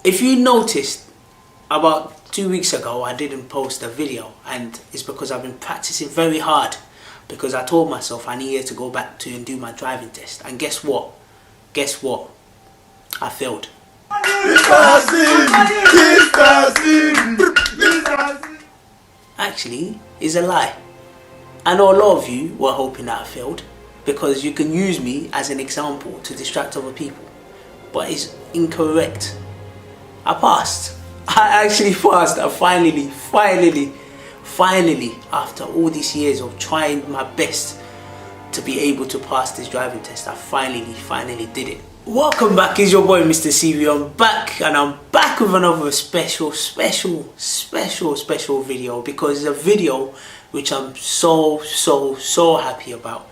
If you noticed, about 2 weeks ago I didn't post a video, and it's because I've been practicing very hard, because I told myself I needed to go back to and do my driving test. And guess what? I failed. Actually, it's a lie. I know a lot of you were hoping that I failed, because you can use me as an example to distract other people, but it's incorrect. I passed. I actually passed. I finally, after all these years of trying my best to be able to pass this driving test, I finally did it. Welcome back, it's your boy MrCV. I'm back, and I'm back with another special video, because it's a video which I'm so happy about.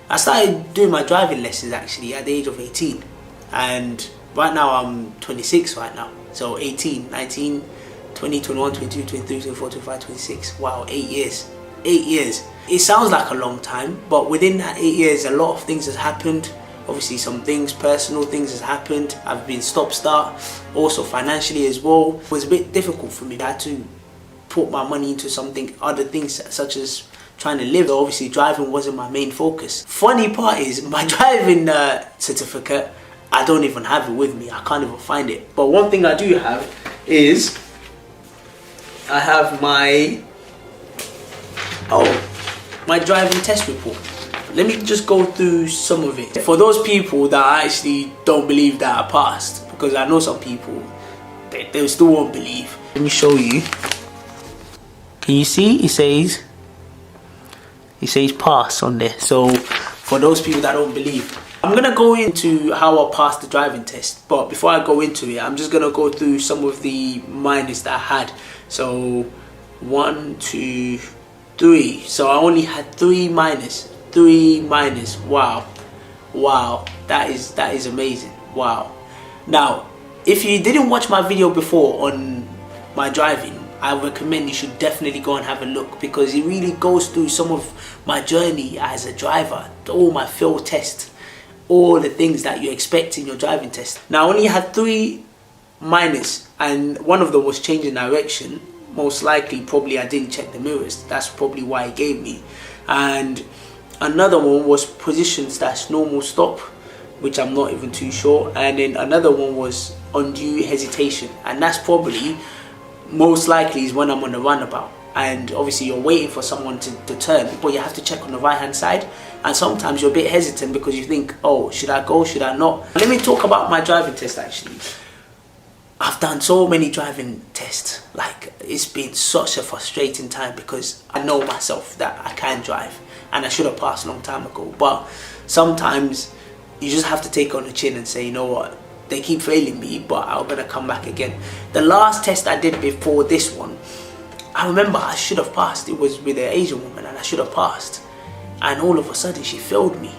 I started doing my driving lessons actually at the age of 18, and right now I'm 26 right now. So 18, 19, 20, 21, 22, 23, 24, 25, 26. Wow, 8 years. 8 years. It sounds like a long time, but within that 8 years, a lot of things has happened. Obviously, some things, personal things has happened. I've been stop-start, also financially as well. It was a bit difficult for me. I had to put my money into other things such as trying to live. Obviously, driving wasn't my main focus. Funny part is, my driving certificate, I don't even have it with me. I can't even find it. But one thing I do have is, I have my driving test report. Let me just go through some of it. For those people that actually don't believe that I passed, because I know some people, they still won't believe. Let me show you. Can you see? It says pass on there. So for those people that don't believe, I'm gonna go into how I passed the driving test. But before I go into it, I'm just gonna go through some of the minors that I had. So 1, 2, 3. So I only had 3 minors. 3 minors. Wow, that is amazing. Wow. Now, if you didn't watch my video before on my driving, I recommend you should definitely go and have a look, because it really goes through some of my journey as a driver, all my field tests, all the things that you expect in your driving test. Now, I only had 3 minors, and one of them was changing direction. Most likely, probably I didn't check the mirrors. That's probably why it gave me. And another one was position / normal stop, which I'm not even too sure. And then another one was undue hesitation, and that's probably most likely is when I'm on the runabout, and obviously you're waiting for someone to turn, but you have to check on the right hand side, and sometimes you're a bit hesitant because you think, oh, should I go, should I not? Let me talk about my driving test. Actually, I've done so many driving tests. Like, it's been such a frustrating time, because I know myself that I can drive and I should have passed a long time ago, but sometimes you just have to take on the chin and say, you know what, they keep failing me, but I'm gonna come back again. The last test I did before this one, I remember I should have passed. It was with an Asian woman, and I should have passed, and all of a sudden she failed me.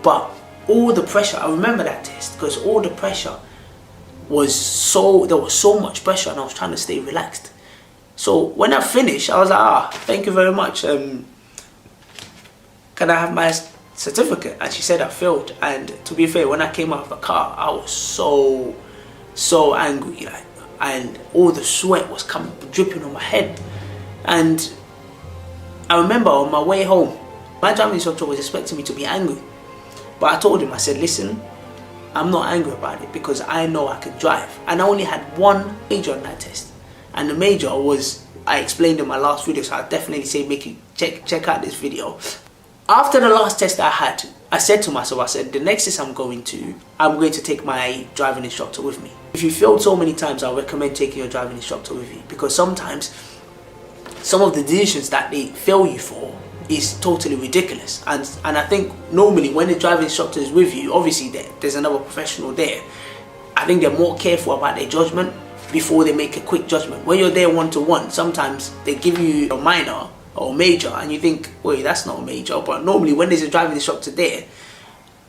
But all the pressure, I remember that test, because all the pressure was there was so much pressure, and I was trying to stay relaxed. So when I finished, I was like, thank you very much, can I have my certificate? And she said I failed. And to be fair, when I came out of the car, I was so angry, like, and all the sweat was dripping on my head. And I remember on my way home, my driving instructor was expecting me to be angry, but I told him, I said, listen, I'm not angry about it, because I know I can drive. And I only had 1 major on that test, and the major was, I explained in my last video, so I definitely say check out this video. After the last test I had, I said to myself, I said, the next test I'm going to take my driving instructor with me. If you failed so many times, I recommend taking your driving instructor with you, because sometimes some of the decisions that they fail you for is totally ridiculous. And I think normally when the driving instructor is with you, obviously there's another professional there, I think they're more careful about their judgment before they make a quick judgment. When you're there one-to-one, sometimes they give you a minor or major, and you think, wait, that's not a major. But normally when there's a driving instructor there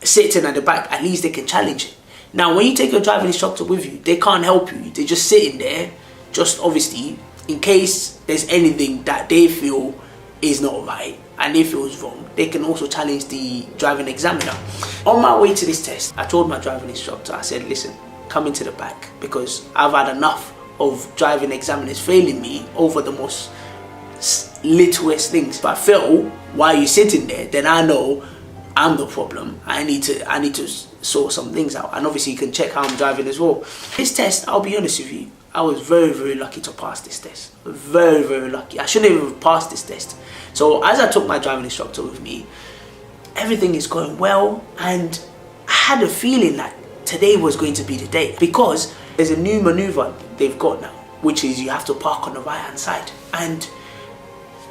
sitting at the back, at least they can challenge it. Now when you take your driving instructor with you, they can't help you. They're just sitting there, just obviously in case there's anything that they feel is not right and they feel is wrong, they can also challenge the driving examiner. On my way to this test, I told my driving instructor, I said, listen, coming to the back, because I've had enough of driving examiners failing me over the most littlest things. If I fail while you're sitting there, then I know I'm the problem. I need to sort some things out. And obviously you can check how I'm driving as well. This test, I'll be honest with you, I was very, very lucky to pass this test. Very, very lucky. I shouldn't even have passed this test. So as I took my driving instructor with me, everything is going well, and I had a feeling that today was going to be the day, because there's a new maneuver they've got now, which is you have to park on the right hand side. And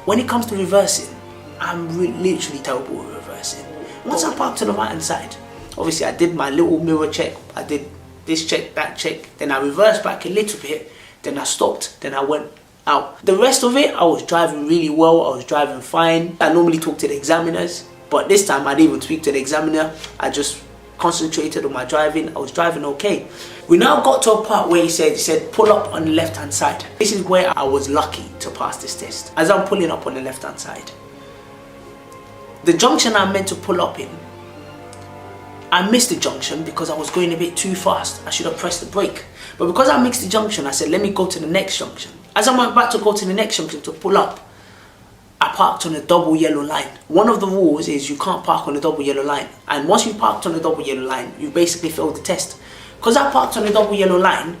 when it comes to reversing, I'm literally terrible with reversing. Once I parked to the right hand side, obviously I did my little mirror check, I did this check, that check, then I reversed back a little bit, then I stopped, then I went out. The rest of it, I was driving really well, I was driving fine. I normally talk to the examiners, but this time I didn't even speak to the examiner. I just concentrated on my driving. I was driving okay. We now got to a part where he said pull up on the left hand side. This is where I was lucky to pass this test. As I'm pulling up on the left hand side, the junction I'm meant to pull up in, I missed the junction because I was going a bit too fast. I should have pressed the brake. But because I missed the junction, I said, let me go to the next junction. As I'm about to go to the next junction to pull up, I parked on a double yellow line. One of the rules is you can't park on a double yellow line. And once you parked on a double yellow line, you basically failed the test. Because I parked on a double yellow line,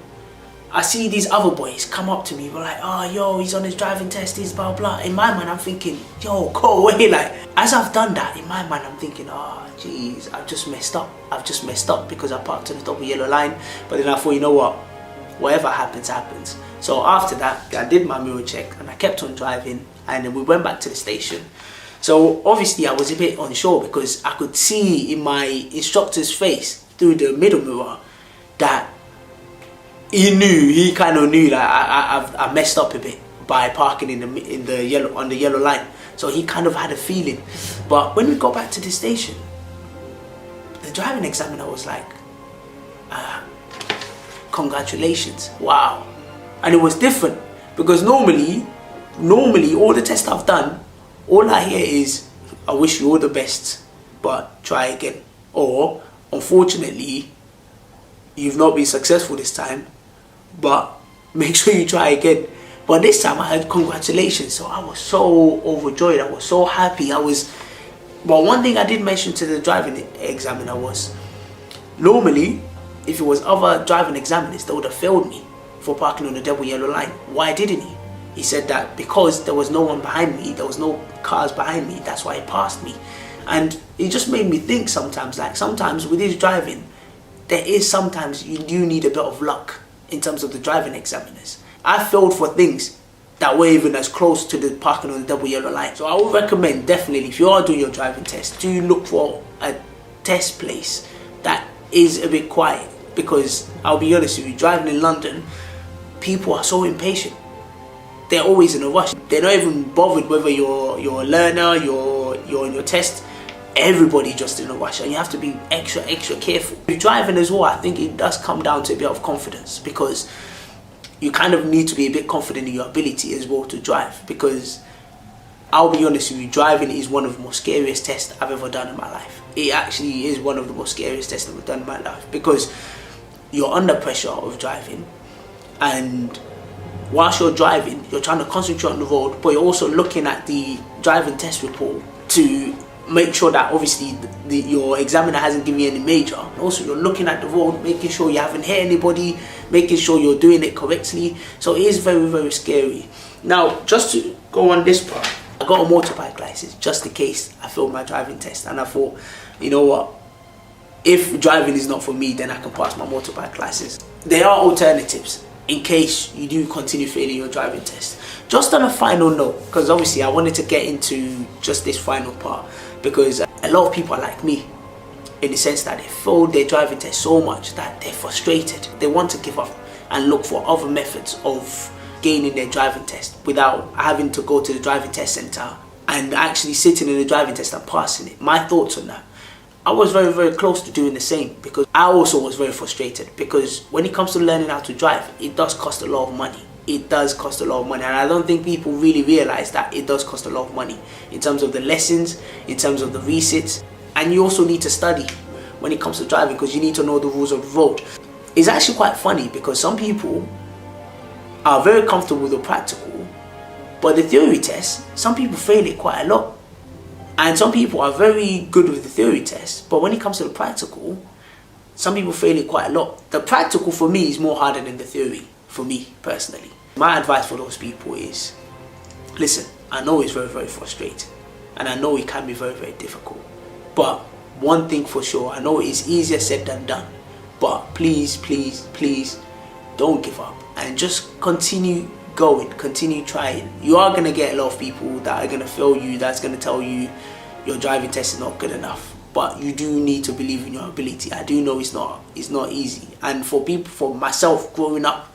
I see these other boys come up to me, we're like, oh, yo, he's on his driving test, he's blah, blah. In my mind, I'm thinking, yo, go away. Like, as I've done that, in my mind, I'm thinking, oh, jeez, I've just messed up. I've just messed up because I parked on the double yellow line. But then I thought, you know what? Whatever happens, happens. So after that, I did my mirror check and I kept on driving, and then we went back to the station. So obviously I was a bit unsure because I could see in my instructor's face through the middle mirror that he kind of knew that I messed up a bit by parking on the yellow line. So he kind of had a feeling. But when we got back to the station, the driving examiner was like, congratulations, wow. And it was different because normally all the tests I've done, all I hear is, I wish you all the best, but try again. Or, unfortunately, you've not been successful this time, but make sure you try again. But this time I had congratulations, so I was so overjoyed, I was so happy. But one thing I did mention to the driving examiner was, normally, if it was other driving examiners, they would have failed me for parking on the double yellow line. Why didn't he? He said that because there was no one behind me, there was no cars behind me, that's why he passed me. And it just made me think sometimes, like sometimes with his driving, sometimes you do need a bit of luck in terms of the driving examiners. I failed for things that were even as close to the parking on the double yellow line. So I would recommend, definitely, if you are doing your driving test, do look for a test place that is a bit quiet. Because I'll be honest with you, driving in London, people are so impatient. They're always in a rush. They're not even bothered whether you're a learner, you're in your test. Everybody just in a rush, and you have to be extra careful. With driving as well, I think it does come down to a bit of confidence, because you kind of need to be a bit confident in your ability as well to drive. Because I'll be honest with you, driving is one of the most scariest tests I've ever done in my life. It actually is one of the most scariest tests I've ever done in my life, because you're under pressure of driving, and whilst you're driving, you're trying to concentrate on the road, but you're also looking at the driving test report to make sure that obviously your examiner hasn't given you any major. Also, you're looking at the road, making sure you haven't hit anybody, making sure you're doing it correctly. So it is very, very scary. Now, just to go on this part, I got a motorbike license just in case I failed my driving test, and I thought, you know what, if driving is not for me, then I can pass my motorbike license. There are alternatives in case you do continue failing your driving test. Just on a final note, because obviously I wanted to get into just this final part, because a lot of people are like me, in the sense that they failed their driving test so much that they're frustrated. They want to give up and look for other methods of gaining their driving test without having to go to the driving test center and actually sitting in the driving test and passing it. My thoughts on that: I was very, very close to doing the same, because I also was very frustrated, because when it comes to learning how to drive, it does cost a lot of money. It does cost a lot of money, and I don't think people really realize that it does cost a lot of money in terms of the lessons, in terms of the resits, and you also need to study when it comes to driving, because you need to know the rules of the road. it's actually quite funny because some people are very comfortable with the practical, but the theory test, some people fail it quite a lot. And some people are very good with the theory test, but when it comes to the practical, some people fail it quite a lot. The practical for me is more harder than the theory, for me personally. My advice for those people is, listen, I know it's very, very frustrating, and I know it can be very, very difficult. But one thing for sure, I know it's easier said than done, but please, please, please don't give up and just continue going, continue trying. You are going to get a lot of people that are going to fail you, that's going to tell you your driving test is not good enough, but you do need to believe in your ability. I do know it's not easy, and for people, for myself, growing up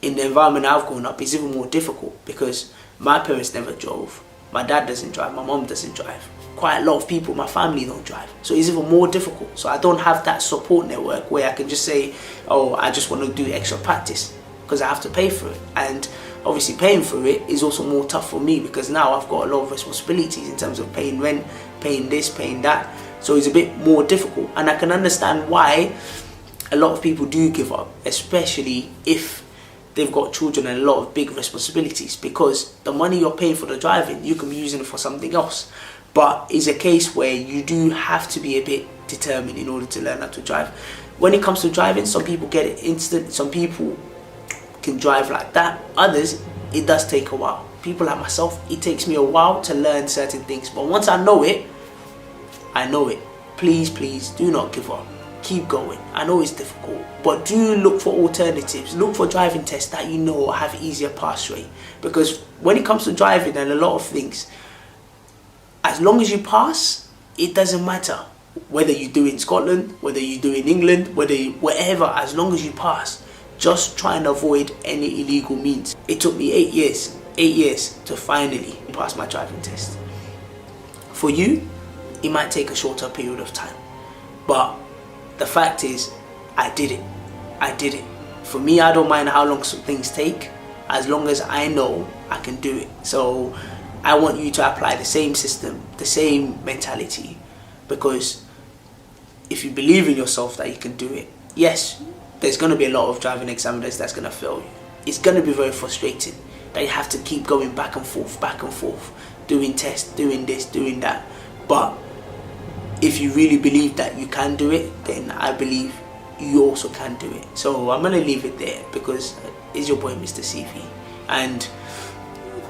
in the environment I've grown up, it's even more difficult because my parents never drove, my dad doesn't drive, my mom doesn't drive, quite a lot of people in my family don't drive, so it's even more difficult. So I don't have that support network where I can just say, oh, I just want to do extra practice, because I have to pay for it. And obviously paying for it is also more tough for me because now I've got a lot of responsibilities in terms of paying rent, paying this, paying that. So it's a bit more difficult, and I can understand why a lot of people do give up, especially if they've got children and a lot of big responsibilities, because the money you're paying for the driving, you can be using it for something else. But it's a case where you do have to be a bit determined in order to learn how to drive. When it comes to driving, some people get it instant, some people can drive like that, others it does take a while. People like myself, it takes me a while to learn certain things, but once I know it, I know it. Please, please do not give up. Keep going. I know it's difficult, but do look for alternatives. Look for driving tests that you know have easier pass rate, because when it comes to driving and a lot of things, as long as you pass, it doesn't matter whether you do in Scotland, whether you do in England, wherever, as long as you pass. Just try and avoid any illegal means. It took me 8 years to finally pass my driving test. For you, it might take a shorter period of time, but the fact is, I did it. For me, I don't mind how long some things take, as long as I know I can do it. So I want you to apply the same system, the same mentality, because if you believe in yourself that you can do it, yes, there's going to be a lot of driving examiners that's going to fail you. It's going to be very frustrating that you have to keep going back and forth, doing tests, doing this, doing that. But if you really believe that you can do it, then I believe you also can do it. So I'm going to leave it there, because it's your boy MrCV, and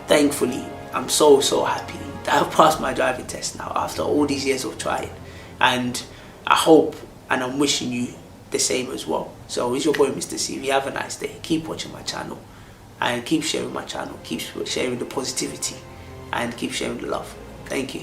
thankfully I'm so happy that I've passed my driving test now after all these years of trying, and I hope and I'm wishing you the same as well. So it's your boy MrCV. Have a nice day. Keep watching my channel and keep sharing my channel, keep sharing the positivity and keep sharing the love. Thank you.